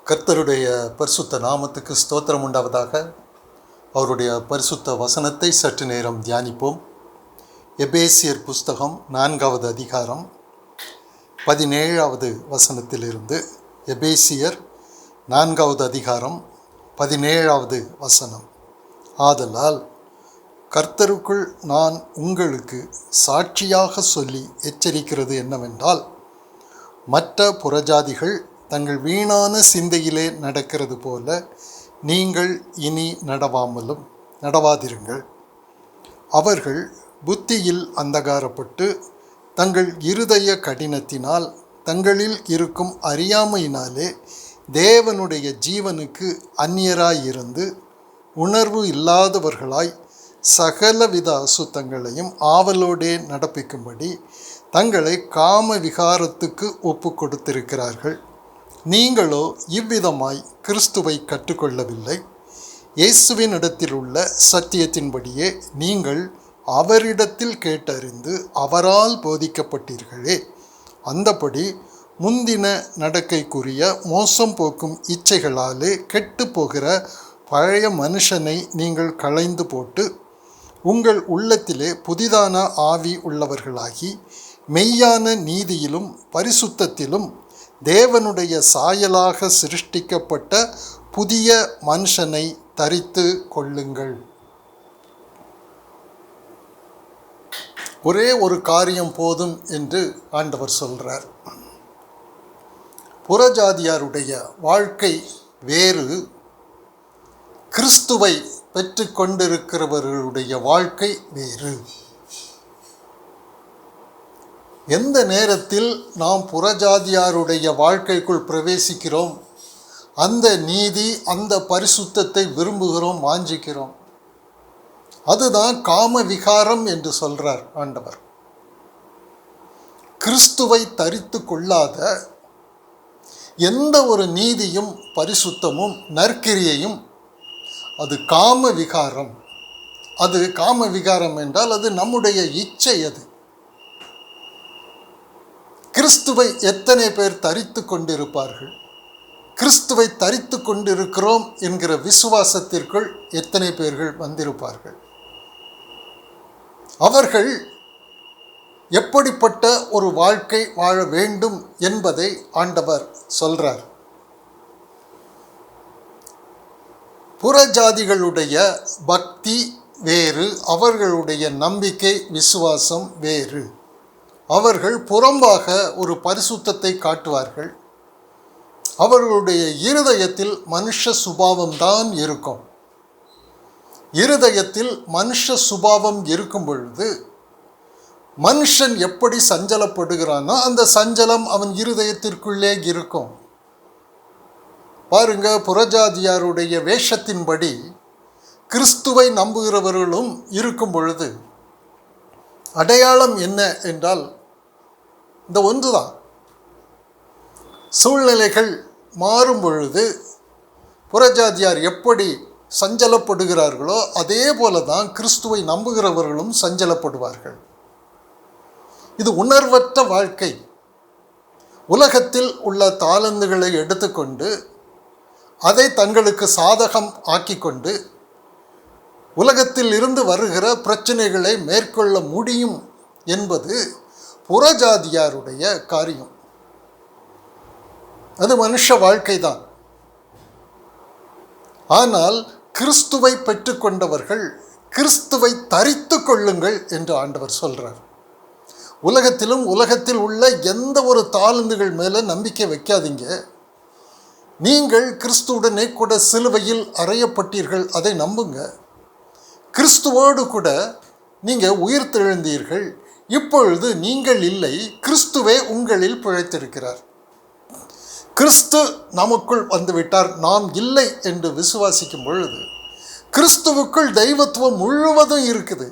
கர்த்தருடைய பரிசுத்த நாமத்துக்கு ஸ்தோத்திரம் உண்டாவதாக. அவருடைய பரிசுத்த வசனத்தை சற்று நேரம் தியானிப்போம். எபேசியர் புஸ்தகம் 4வது அதிகாரம் 17வது வசனத்திலிருந்து. எபேசியர் 4வது அதிகாரம் 17வது வசனம். ஆதலால் கர்த்தருக்குள் நான் உங்களுக்கு சாட்சியாக சொல்லி எச்சரிக்கிறது என்னவென்றால், மற்ற புறஜாதிகள் தங்கள் வீணான சிந்தையிலே நடக்கிறது போல நீங்கள் இனி நடவாதிருங்கள். அவர்கள் புத்தியில் அந்தகாரப்பட்டு தங்கள் இருதய கடினத்தினால் தங்களில் இருக்கும் அறியாமையினாலே தேவனுடைய ஜீவனுக்கு அந்நியராயிருந்து உணர்வு இல்லாதவர்களாய் சகலவித அசுத்தங்களையும் ஆவலோடே நடப்பிக்கும்படி தங்களை காம விகாரத்துக்கு ஒப்பு கொடுத்திருக்கிறார்கள். நீங்களோ இவ்விதமாய் கிறிஸ்துவை கற்றுக்கொள்ளவில்லை. இயேசுவின் இடத்தில் உள்ள சத்தியத்தின்படியே நீங்கள் அவரிடத்தில் கேட்டறிந்து அவரால் போதிக்கப்பட்டீர்களே. அந்தபடி முந்தின நடக்கைக்குரிய மோசம் போக்கும் இச்சைகளாலே கெட்டு போகிற பழைய மனுஷனை நீங்கள் களைந்து போட்டு உங்கள் உள்ளத்திலே புதிதான ஆவி உள்ளவர்களாகி மெய்யான நீதியிலும் பரிசுத்தத்திலும் தேவனுடைய சாயலாக சிருஷ்டிக்கப்பட்ட புதிய மனுஷனை தரித்து கொள்ளுங்கள். ஒரே ஒரு காரியம் போதும் என்று ஆண்டவர் சொல்றார். புறஜாதியாருடைய வாழ்க்கை வேறு, கிறிஸ்துவை பெற்று கொண்டிருக்கிறவர்களுடைய வாழ்க்கை வேறு. எந்த நேரத்தில் நாம் புறஜாதியாருடைய வாழ்க்கைக்குள் பிரவேசிக்கிறோம், அந்த நீதி, அந்த பரிசுத்தத்தை விரும்புகிறோம், வாஞ்சிக்கிறோம். அதுதான் காம விகாரம் என்று சொல்றார் ஆண்டவர். கிறிஸ்துவை தரித்து கொள்ளாத எந்த ஒரு நீதியும் பரிசுத்தமும் நற்கிரியையும் அது காம விகாரம். அது காம விகாரம் என்றால் அது நம்முடைய இச்சை. அது கிறிஸ்துவை எத்தனை பேர் தரித்து கொண்டிருப்பார்கள்? கிறிஸ்துவை தரித்து கொண்டிருக்கிறோம் என்கிற விசுவாசத்திற்குள் எத்தனை பேர்கள் வந்திருப்பார்கள்? அவர்கள் எப்படிப்பட்ட ஒரு வாழ்க்கை வாழ வேண்டும் என்பதை ஆண்டவர் சொல்றார். புறஜாதிகளுடைய பக்தி வேறு, அவர்களுடைய நம்பிக்கை விசுவாசம் வேறு. அவர்கள் புறம்பாக ஒரு பரிசுத்தத்தை காட்டுவார்கள். அவர்களுடைய இருதயத்தில் மனுஷ சுபாவம்தான் இருக்கும். இருதயத்தில் மனுஷ சுபாவம் இருக்கும் பொழுது மனுஷன் எப்படி சஞ்சலப்படுகிறானோ அந்த சஞ்சலம் அவன் இருதயத்திற்குள்ளே இருக்கும். பாருங்க, புறஜாதியாருடைய வேஷத்தின்படி கிறிஸ்துவை நம்புகிறவர்களும் இருக்கும் பொழுது அடையாளம் என்ன என்றால் இந்த ஒன்றுதான். சூழ்நிலைகள் மாறும் பொழுது புறஜாதியார் எப்படி சஞ்சலப்படுகிறார்களோ அதே போல தான் கிறிஸ்துவை நம்புகிறவர்களும் சஞ்சலப்படுவார்கள். இது உணர்வற்ற வாழ்க்கை. உலகத்தில் உள்ள தாளந்துகளை எடுத்துக்கொண்டு அதை தங்களுக்கு சாதகம் ஆக்கிக்கொண்டு உலகத்தில் இருந்து வருகிற பிரச்சனைகளை மேற்கொள்ள முடியும் என்பது புறஜாதியாருடைய காரியம். அது மனுஷ வாழ்க்கை தான். ஆனால் கிறிஸ்துவை பெற்றுக்கொண்டவர்கள் கிறிஸ்துவை தரித்து கொள்ளுங்கள் என்று ஆண்டவர் சொல்றார். உலகத்திலும் உலகத்தில் உள்ள எந்த ஒரு தாளந்துகள் மேலே நம்பிக்கை வைக்காதீங்க. நீங்கள் கிறிஸ்துவுடனே கூட சிலுவையில் அறையப்பட்டீர்கள், அதை நம்புங்க. கிறிஸ்துவோடு கூட நீங்கள் உயிர்த்தெழுந்தீர்கள். இப்பொழுது நீங்கள் இல்லை, கிறிஸ்துவே உங்களில் பிழைத்திருக்கிறார். கிறிஸ்து நமக்குள் வந்துவிட்டார், நாம் இல்லை என்று விசுவாசிக்கும் பொழுது கிறிஸ்துவுக்குள் தெய்வத்துவம் முழுவதும் இருக்குது.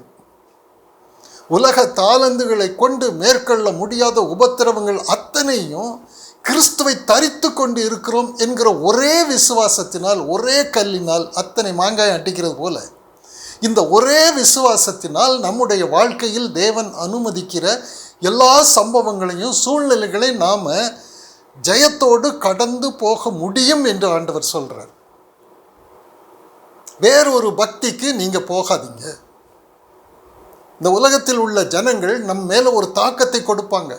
உலக தாளந்துகளை கொண்டு மேற்கொள்ள முடியாத உபத்திரவங்கள் அத்தனையும் கிறிஸ்துவை தரித்து கொண்டு இருக்கிறோம் என்கிற ஒரே விசுவாசத்தினால், ஒரே கல்லினால் அத்தனை மாங்காய் அடிக்கிறது போல இந்த ஒரே விசுவாசத்தினால் நம்முடைய வாழ்க்கையில் தேவன் அனுமதிக்கிற எல்லா சம்பவங்களையும் சூழ்நிலைகளை நாம் ஜெயத்தோடு கடந்து போக முடியும் என்று ஆண்டவர் சொல்றார். வேறொரு பக்திக்கு நீங்க போகாதீங்க. இந்த உலகத்தில் உள்ள ஜனங்கள் நம் மேல ஒரு தாக்கத்தை கொடுப்பாங்க.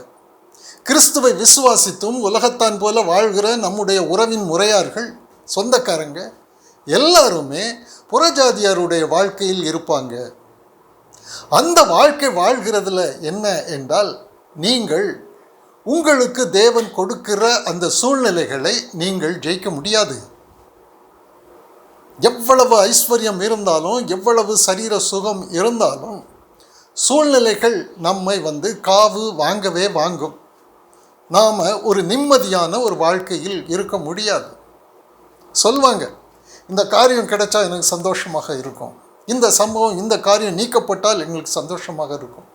கிறிஸ்துவை விசுவாசித்தும் உலகத்தான் போல வாழ்கிற நம்முடைய உறவின் முறையார்கள், சொந்தக்காரங்க எல்லாருமே புறஜாதியாருடைய வாழ்க்கையில் இருப்பாங்க. அந்த வாழ்க்கை வாழ்கிறதுல என்ன என்றால், நீங்கள் உங்களுக்கு தேவன் கொடுக்கிற அந்த சூழ்நிலைகளை நீங்கள் ஜெயிக்க முடியாது. எவ்வளவு ஐஸ்வர்யம் இருந்தாலும், எவ்வளவு சரீர சுகம் இருந்தாலும், சூழ்நிலைகள் நம்மை காவு வாங்கவே வாங்கும். நாம் ஒரு நிம்மதியான ஒரு வாழ்க்கையில் இருக்க முடியாது. சொல்வாங்க, இந்த காரியம் கிடைச்சா எனக்கு சந்தோஷமாக இருக்கும், இந்த சம்பவம் இந்த காரியம் நீக்கப்பட்டால் எங்களுக்கு சந்தோஷமாக இருக்கும்.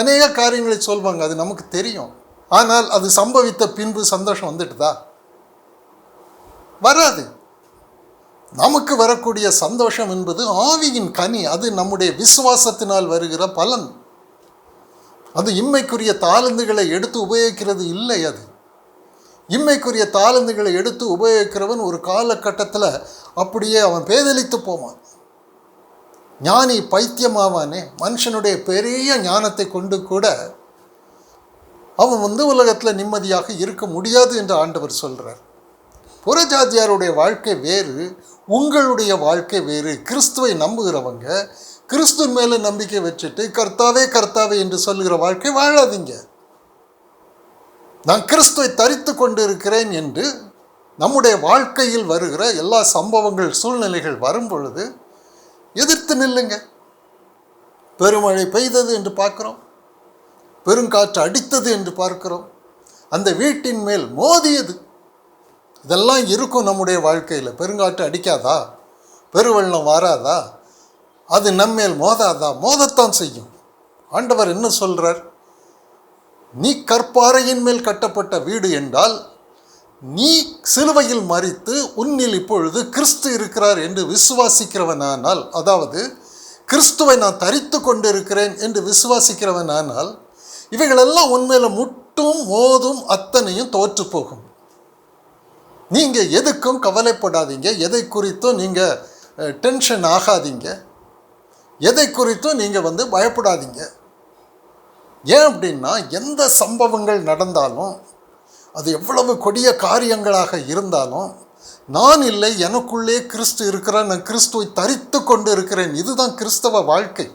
அநேக காரியங்களை சொல்வாங்க, அது நமக்கு தெரியும். ஆனால் அது சம்பவித்த பின்பு சந்தோஷம் வந்துட்டுதா? வராது. நமக்கு வரக்கூடிய சந்தோஷம் என்பது ஆவியின் கனி. அது நம்முடைய விசுவாசத்தினால் வருகிற பலன். அது இம்மைக்குரிய தாளந்துகளை எடுத்து உபயோகிக்கிறது இல்லை. அது இம்மைக்குரிய தாளந்துகளை எடுத்து உபயோகிக்கிறவன் ஒரு காலகட்டத்தில் அப்படியே அவன் பேதலித்து போவான். ஞானி பைத்தியமாவானே. மனுஷனுடைய பெரிய ஞானத்தை கொண்டு கூட அவன் உலகத்தில் நிம்மதியாக இருக்க முடியாது என்று ஆண்டவர் சொல்கிறார். புறஜாதியாருடைய வாழ்க்கை வேறு, உங்களுடைய வாழ்க்கை வேறு. கிறிஸ்துவை நம்புகிறவங்க கிறிஸ்து மேலே நம்பிக்கை வச்சுட்டு கர்த்தாவே கர்த்தாவே என்று சொல்லுகிற வாழ்க்கை வாழாதீங்க. நான் கிறிஸ்துவை தரித்து கொண்டு இருக்கிறேன் என்று நம்முடைய வாழ்க்கையில் வருகிற எல்லா சம்பவங்கள், சூழ்நிலைகள் வரும் பொழுது எதிர்த்து நில்லுங்க. பெருமழை பெய்தது என்று பார்க்கிறோம், பெருங்காற்று அடித்தது என்று பார்க்கிறோம், அந்த வீட்டின் மேல் மோதியது. இதெல்லாம் இருக்கும் நம்முடைய வாழ்க்கையில். பெருங்காற்று அடிக்காதா? பெருவெள்ளம் வாராதா? அது நம்மேல் மோதாதா? மோதத்தான் செய்யும். ஆண்டவர் என்ன சொல்றார்? நீ கற்பாறையின் மேல் கட்டப்பட்ட வீடு என்றால், நீ சிலுவையில் மரித்து உன்னில் இப்பொழுது கிறிஸ்து இருக்கிறார் என்று விசுவாசிக்கிறவனானால், அதாவது கிறிஸ்துவை நான் தரித்து கொண்டு இருக்கிறேன் என்று விசுவாசிக்கிறவனானால், இவைகளெல்லாம் உண்மையில முட்டும் மோதும் அத்தனையும் தோற்று போகும். நீங்கள் எதுக்கும் கவலைப்படாதீங்க, எதை குறித்தும் நீங்கள் டென்ஷன் ஆகாதீங்க, எதை குறித்தும் நீங்கள் பயப்படாதீங்க. ஏன் அப்படின்னா, எந்த சம்பவங்கள் நடந்தாலும், அது எவ்வளவு கொடிய காரியங்களாக இருந்தாலும், நான் இல்லை, எனக்குள்ளே கிறிஸ்து இருக்கிறான், நான் கிறிஸ்துவை தரித்து கொண்டு இருக்கிறேன். இதுதான் கிறிஸ்தவ வாழ்க்கை.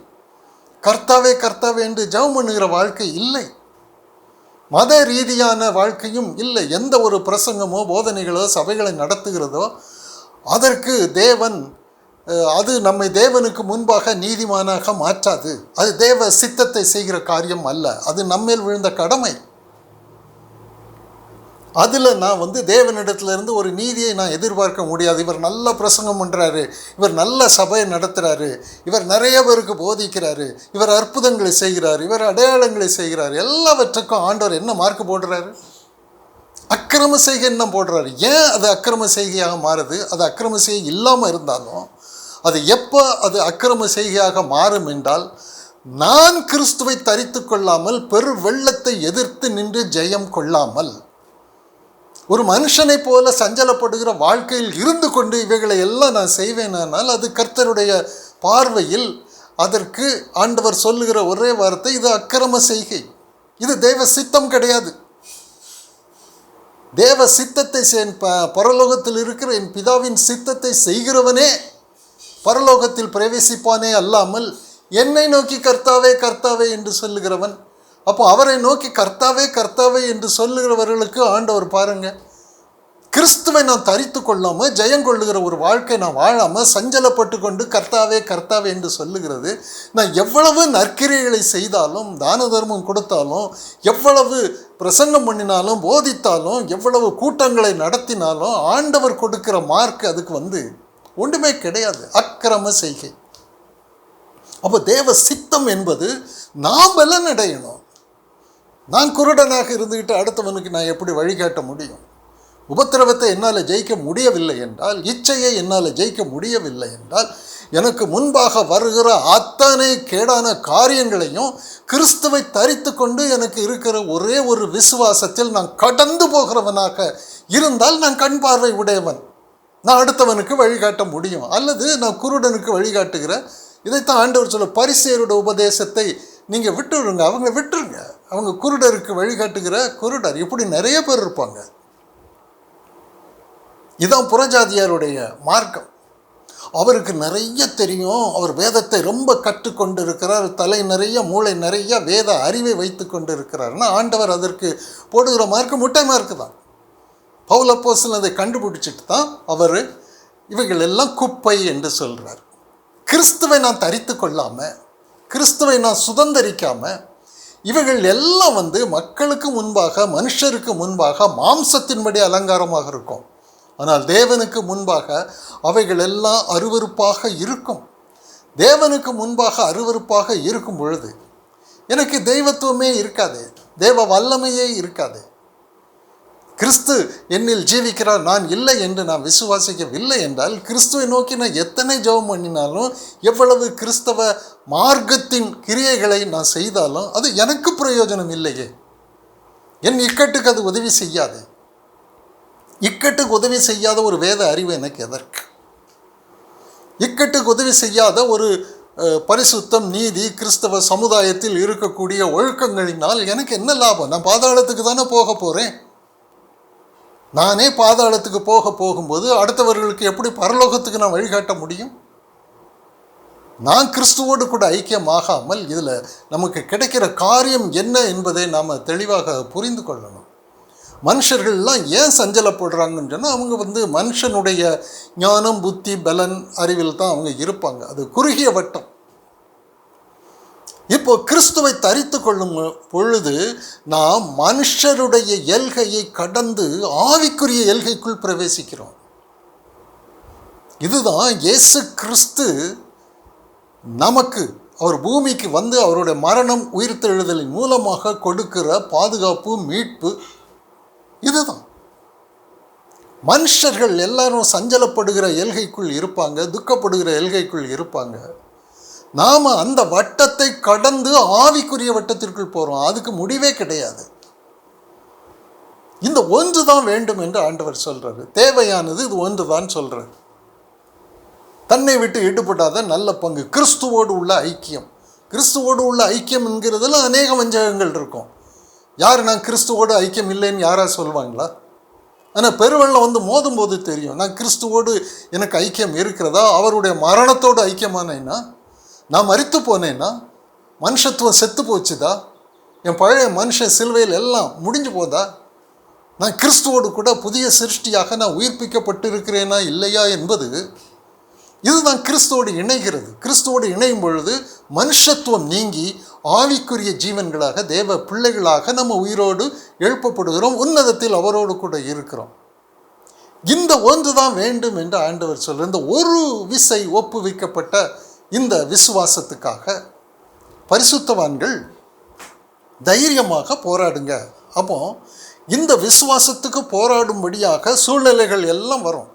கர்த்தாவே கர்த்தாவே என்று ஜெபம் பண்ணுகிற வாழ்க்கை இல்லை. மத ரீதியான வாழ்க்கையும் இல்லை. எந்த ஒரு பிரசங்கமோ போதனைகளோ சபைகளை நடத்துகிறதோ அதற்கு தேவன், அது நம்மை தேவனுக்கு முன்பாக நீதிமானாக மாற்றாது. அது தேவ சித்தத்தை செய்கிற காரியம் அல்ல. அது நம்மேல் விழுந்த கடமை. அதில் நான் தேவனிடத்திலிருந்து ஒரு நீதியை நான் எதிர்பார்க்க முடியாது. இவர் நல்ல பிரசங்கம் பண்ணுறாரு, இவர் நல்ல சபையை நடத்துகிறாரு, இவர் நிறைய பேருக்கு போதிக்கிறாரு, இவர் அற்புதங்களை செய்கிறார், இவர் அடையாளங்களை செய்கிறார், எல்லாவற்றுக்கும் ஆண்டவர் என்ன மார்க்கு போடுறாரு? அக்கிரம செய்கைன்னு போடுறாரு. ஏன் அது அக்கிரம செய்கையாக மாறுது? அது அக்கிரம செய்கை இல்லாமல் இருந்தாலும் அது எப்போ அது அக்கிரம செய்கையாக மாறும் என்றால், நான் கிறிஸ்துவை தரித்து கொள்ளாமல், பெரு வெள்ளத்தை எதிர்த்து நின்று ஜெயம் கொள்ளாமல், ஒரு மனுஷனை போல சஞ்சலப்படுகிற வாழ்க்கையில் இருந்து கொண்டு இவைகளை எல்லாம் நான் செய்வேனானால், அது கர்த்தருடைய பார்வையில் அதற்கு ஆண்டவர் சொல்லுகிற ஒரே வார்த்தை, இது அக்கிரம செய்கை, இது தேவ சித்தம் கிடையாது. தேவ சித்தத்தை பரலோகத்தில் இருக்கிற என் பிதாவின் சித்தத்தை செய்கிறவனே பரலோகத்தில் பிரவேசிப்பானே அல்லாமல், என்னை நோக்கி கர்த்தாவே கர்த்தாவே என்று சொல்லுகிறவன். அப்போ அவரை நோக்கி கர்த்தாவே கர்த்தாவே என்று சொல்லுகிறவர்களுக்கு ஆண்டவர் பாருங்க, கிறிஸ்துவை நான் தரித்து கொள்ளாமல் ஜெயங்கொள்ளுகிற ஒரு வாழ்க்கை நான் வாழாமல் சஞ்சலப்பட்டு கொண்டு கர்த்தாவே கர்த்தாவே என்று சொல்லுகிறது. நான் எவ்வளவு நற்கிரைகளை செய்தாலும், தான தர்மம் கொடுத்தாலும், எவ்வளவு பிரசங்கம் பண்ணினாலும், போதித்தாலும், எவ்வளவு கூட்டங்களை நடத்தினாலும், ஆண்டவர் கொடுக்கிற மார்க் அதுக்கு ஒன்றுமே கிடையாது. அக்கிரம செய்கை. அப்போ தேவ சித்தம் என்பது நாம் பலன் அடையணும். நான் குருடனாக இருந்துக்கிட்டு அடுத்தவனுக்கு நான் எப்படி வழிகாட்ட முடியும்? உபத்திரவத்தை என்னால் ஜெயிக்க முடியவில்லை என்றால், இச்சையை என்னால் ஜெயிக்க முடியவில்லை என்றால், எனக்கு முன்பாக வருகிற அத்தனை கேடான காரியங்களையும் கிறிஸ்துவை தரித்து கொண்டு எனக்கு இருக்கிற ஒரே ஒரு விசுவாசத்தில் நான் கடந்து போகிறவனாக இருந்தால் நான் கண் பார்வை உடையவன். நான் அடுத்தவனுக்கு வழிகாட்ட முடியும். அல்லது நான் குருடனுக்கு வழிகாட்டுகிற, இதைத்தான் ஆண்டவர் சொல்ல, பரிசேயரோட உபதேசத்தை நீங்கள் விட்டுருங்க, அவங்க விட்டுருங்க, அவங்க குருடருக்கு வழிகாட்டுகிற குருடர். இப்படி நிறைய பேர் இருப்பாங்க. இதான் புறஜாதியாருடைய மார்க்கம். அவருக்கு நிறைய தெரியும், அவர் வேதத்தை ரொம்ப கற்றுக்கொண்டு இருக்கிறார், தலை நிறைய மூளை நிறைய வேத அறிவை வைத்து கொண்டு இருக்கிறார்னா ஆண்டவர் அதற்கு போடுகிற மார்க்கு முட்டை மார்க்கு தான். பவுல் அப்போஸ்தலன் அதை கண்டுபிடிச்சிட்டு தான் அவர் இவைகள் எல்லாம் குப்பை என்று சொல்கிறார். கிறிஸ்துவை நான் தரித்து கொள்ளாமல், கிறிஸ்துவை நான் சுதந்தரிக்காமல், இவைகள் எல்லாம் மக்களுக்கு முன்பாக, மனுஷருக்கு முன்பாக மாம்சத்தின்படி அலங்காரமாக இருக்கும். ஆனால் தேவனுக்கு முன்பாக அவைகள் எல்லாம் அருவருப்பாக இருக்கும். தேவனுக்கு முன்பாக அருவருப்பாக இருக்கும் பொழுது எனக்கு தெய்வத்துவமே இருக்காது, தேவ வல்லமையே இருக்காது. கிறிஸ்து என்னில் ஜீவிக்கிறார், நான் இல்லை என்று நான் விசுவாசிக்கவில்லை என்றால், கிறிஸ்துவை நோக்கி நான் எத்தனை ஜெபம் பண்ணினாலும், எவ்வளவு கிறிஸ்தவ மார்க்கத்தின் கிரியைகளை நான் செய்தாலும் அது எனக்கு பிரயோஜனம் இல்லையே. என் இக்கட்டுக்கு அது உதவி செய்யாது. இக்கட்டுக்கு உதவி செய்யாத ஒரு வேத அறிவு எனக்கு எதற்கு? இக்கட்டுக்கு உதவி செய்யாத ஒரு பரிசுத்தம், நீதி, கிறிஸ்தவ சமுதாயத்தில் இருக்கக்கூடிய ஒழுக்கங்களினால் எனக்கு என்ன லாபம்? நான் பாதாளத்துக்கு தானே போக போகிறேன். நானே பாதாளத்துக்கு போகும்போது அடுத்தவர்களுக்கு எப்படி பரலோகத்துக்கு நான் வழிகாட்ட முடியும்? நான் கிறிஸ்துவோடு கூட ஐக்கியமாகாமல் இதில் நமக்கு கிடைக்கிற காரியம் என்ன என்பதை நாம் தெளிவாக புரிந்து கொள்ளணும். மனுஷர்கள்லாம் ஏன் சஞ்சலப்படுறாங்கன்னு சொன்னால், அவங்க மனுஷனுடைய ஞானம், புத்தி, பலன், அறிவில் தான் அவங்க இருப்பாங்க. அது குறுகிய வட்டம். இப்போ கிறிஸ்துவை தரித்து கொள்ளும் பொழுது நாம் மனுஷருடைய எல்கையை கடந்து ஆவிக்குரிய எல்கைக்குள் பிரவேசிக்கிறோம். இதுதான் இயேசு கிறிஸ்து நமக்கு, அவர் பூமிக்கு அவருடைய மரணம், உயிர்த்தெழுதலின் மூலமாக கொடுக்கிற பாதுகாப்பு, மீட்பு இதுதான். மனுஷர்கள் எல்லாரும் சஞ்சலப்படுகிற எல்கைக்குள் இருப்பாங்க, துக்கப்படுகிற எல்கைக்குள் இருப்பாங்க. நாம் அந்த வட்டத்தை கடந்து ஆவிக்குரிய வட்டத்திற்குள் போகிறோம். அதுக்கு முடிவே கிடையாது. இந்த ஒன்று தான் வேண்டும் என்று ஆண்டவர் சொல்கிறார். தேவையானது இது ஒன்று தான் சொல்கிறார். தன்னை விட்டு ஈடுபடாத நல்ல பங்கு, கிறிஸ்துவோடு உள்ள ஐக்கியம். கிறிஸ்துவோடு உள்ள ஐக்கியம் என்கிறதுல அநேக வஞ்சகங்கள் இருக்கும். யார் நான் கிறிஸ்துவோடு ஐக்கியம் இல்லைன்னு யாராவது சொல்லுவாங்களா? ஆனால் பெருவெள்ளம் மோதும் போது தெரியும், நான் கிறிஸ்துவோடு எனக்கு ஐக்கியம் இருக்கிறதா, அவருடைய மரணத்தோடு ஐக்கியமானேன்னா, நான் மரித்து போனேன்னா, மனுஷத்துவம் செத்து போச்சுதா, என் பழைய மனுஷன் சிலுவையில் எல்லாம் முடிஞ்சு போதா, நான் கிறிஸ்துவோடு கூட புதிய சிருஷ்டியாக நான் உயிர்ப்பிக்கப்பட்டு இருக்கிறேனா இல்லையா என்பது, இதுதான் கிறிஸ்துவோடு இணைகிறது. கிறிஸ்துவோடு இணையும் பொழுது மனுஷத்துவம் நீங்கி ஆவிக்குரிய ஜீவன்களாக, தேவ பிள்ளைகளாக நம்ம உயிரோடு எழுப்பப்படுகிறோம், உன்னதத்தில் அவரோடு கூட இருக்கிறோம். இந்த ஒன்று தான் வேண்டும் என்று ஆண்டவர் சொல்ற இந்த ஒரு விசை ஒப்புவிக்கப்பட்ட இந்த விசுவாசத்துக்காக பரிசுத்தவான்கள் தைரியமாக போராடுங்க. அப்போ இந்த விசுவாசத்துக்கு போராடும்படியாக சூழ்நிலைகள் எல்லாம் வரும்.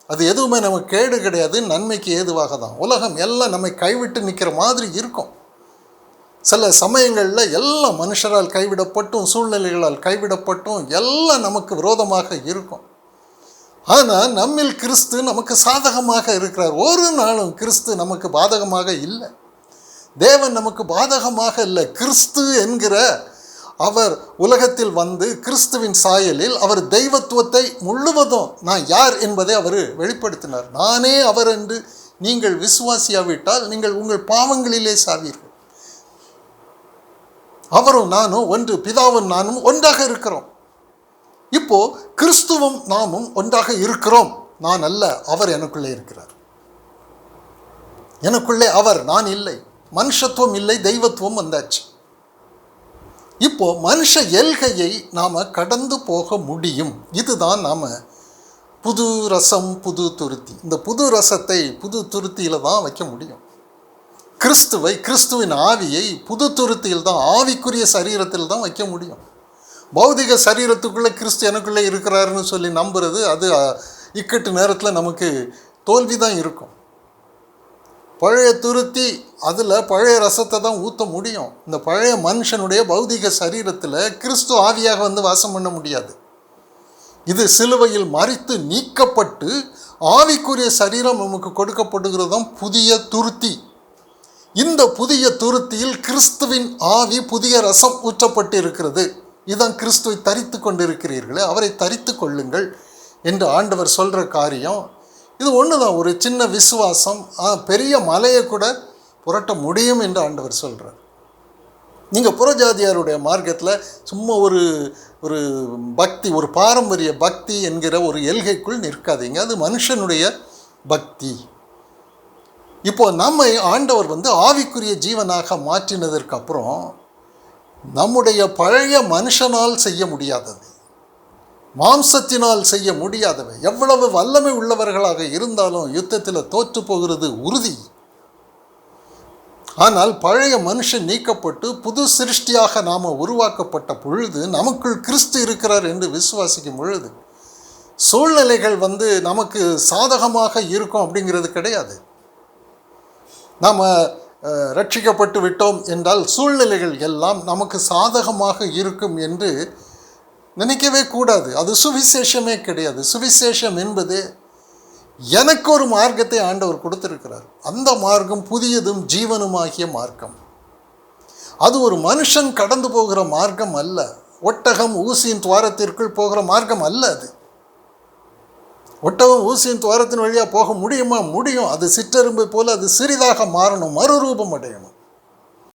அது எதுவுமே நமக்கு கேடு கிடையாது, நன்மைக்கு ஏதுவாக தான். உலகம் எல்லாம் நம்மை கைவிட்டு நிற்கிற மாதிரி இருக்கும். சில சமயங்களில் எல்லாம் மனுஷரால் கைவிடப்பட்டும், சூழ்நிலைகளால் கைவிடப்பட்டும் எல்லாம் நமக்கு விரோதமாக இருக்கும். ஆனால் நம்மில் கிறிஸ்து நமக்கு சாதகமாக இருக்கிறார். ஒரு நாளும் கிறிஸ்து நமக்கு பாதகமாக இல்லை. தேவன் நமக்கு பாதகமாக இல்லை. கிறிஸ்து என்கிற அவர் உலகத்தில் கிறிஸ்துவின் சாயலில் அவர் தெய்வத்துவத்தை முழுவதும் நான் யார் என்பதை அவர் வெளிப்படுத்தினார். நானே அவர் என்று நீங்கள் விசுவாசியாவிட்டால் நீங்கள் உங்கள் பாவங்களிலே சாவீர்கள். அவரும் நானும் ஒன்று, பிதாவும் நானும் ஒன்றாக இருக்கிறோம். இப்போ கிறிஸ்துவும் நாமும் ஒன்றாக இருக்கிறோம். நான் அல்ல, அவர் எனக்குள்ளே இருக்கிறார். எனக்குள்ளே அவர், நான் இல்லை. மனுஷத்துவம் இல்லை, தெய்வத்துவம் வந்தாச்சு. இப்போ மனுஷ எல்கையை நாம் கடந்து போக முடியும். இதுதான் நாம் புது ரசம், புது துருத்தி. இந்த புது ரசத்தை புது துருத்தியில் தான் வைக்க முடியும். கிறிஸ்துவை, கிறிஸ்துவின் ஆவியை புது துருத்தியில் தான், ஆவிக்குரிய சரீரத்தில் தான் வைக்க முடியும். பௌதிக சரீரத்துக்குள்ளே கிறிஸ்து எனக்குள்ளே இருக்கிறாருன்னு சொல்லி நம்புறது, அது இக்கட்டு நேரத்தில் நமக்கு தோல்வி தான் இருக்கும். பழைய துருத்தி, அதில் பழைய ரசத்தை தான் ஊற்ற முடியும். இந்த பழைய மனுஷனுடைய பௌதிக சரீரத்தில் கிறிஸ்து ஆவியாக வந்து வாசம் பண்ண முடியாது. இது சிலுவையில் மரித்து நீக்கப்பட்டு ஆவிக்குரிய சரீரம் நமக்கு கொடுக்கப்படுகிறதும் புதிய துருத்தி. இந்த புதிய துருத்தியில் கிறிஸ்துவின் ஆவி, புதிய ரசம் ஊற்றப்பட்டு இருக்கிறது. இதுதான் கிறிஸ்துவை தரித்து கொண்டிருக்கிறீர்களே, அவரை தரித்து கொள்ளுங்கள் என்று ஆண்டவர் சொல்கிற காரியம் இது ஒன்று தான். ஒரு சின்ன விசுவாசம் பெரிய மலையை கூட புரட்ட முடியும் என்று ஆண்டவர் சொல்கிறார். நீங்கள் புறஜாதியாருடைய மார்க்கத்தில் சும்மா ஒரு ஒரு பக்தி, ஒரு பாரம்பரிய பக்தி என்கிற ஒரு எல்கைக்குள் நிற்காதீங்க. அது மனுஷனுடைய பக்தி. இப்போ நம்மை ஆண்டவர் வந்து ஆவிக்குரிய ஜீவனாக மாற்றினதற்கு அப்புறம் நம்முடைய பழைய மனுஷனால் செய்ய முடியாதது, மாம்சத்தினால் செய்ய முடியாதவை, எவ்வளவு வல்லமை உள்ளவர்களாக இருந்தாலும் யுத்தத்தில் தோற்று போகிறது உறுதி. ஆனால் பழைய மனுஷன் நீக்கப்பட்டு புது சிருஷ்டியாக நாம் உருவாக்கப்பட்ட பொழுது, நமக்குள் கிறிஸ்து இருக்கிறார் என்று விசுவாசிக்கும் பொழுது, சூழ்நிலைகள் வந்து நமக்கு சாதகமாக இருக்கும் அப்படிங்கிறது கிடையாது. நாம் ரட்சிக்கப்பட்டு விட்டோம் என்றால் சூழ்நிலைகள் எல்லாம் நமக்கு சாதகமாக இருக்கும் என்று நினைக்கவே கூடாது. அது சுவிசேஷமே கிடையாது. சுவிசேஷம் என்பது எனக்கு ஒரு மார்க்கத்தை ஆண்டவர் கொடுத்திருக்கிறார். அந்த மார்க்கம் புதியதும் ஜீவனுமாகிய மார்க்கம். அது ஒரு மனுஷன் கடந்து போகிற மார்க்கம் அல்ல. ஒட்டகம் ஊசியின் துவாரத்திற்குள் போகிற மார்க்கம் அல்ல. அது ஒட்டகம் ஊசியின் துவாரத்தின் வழியாக போக முடியுமா? முடியும். அது சிற்றெரும்பை போல அது சிறிதாக மாறணும், மறுரூபம் அடையணும்.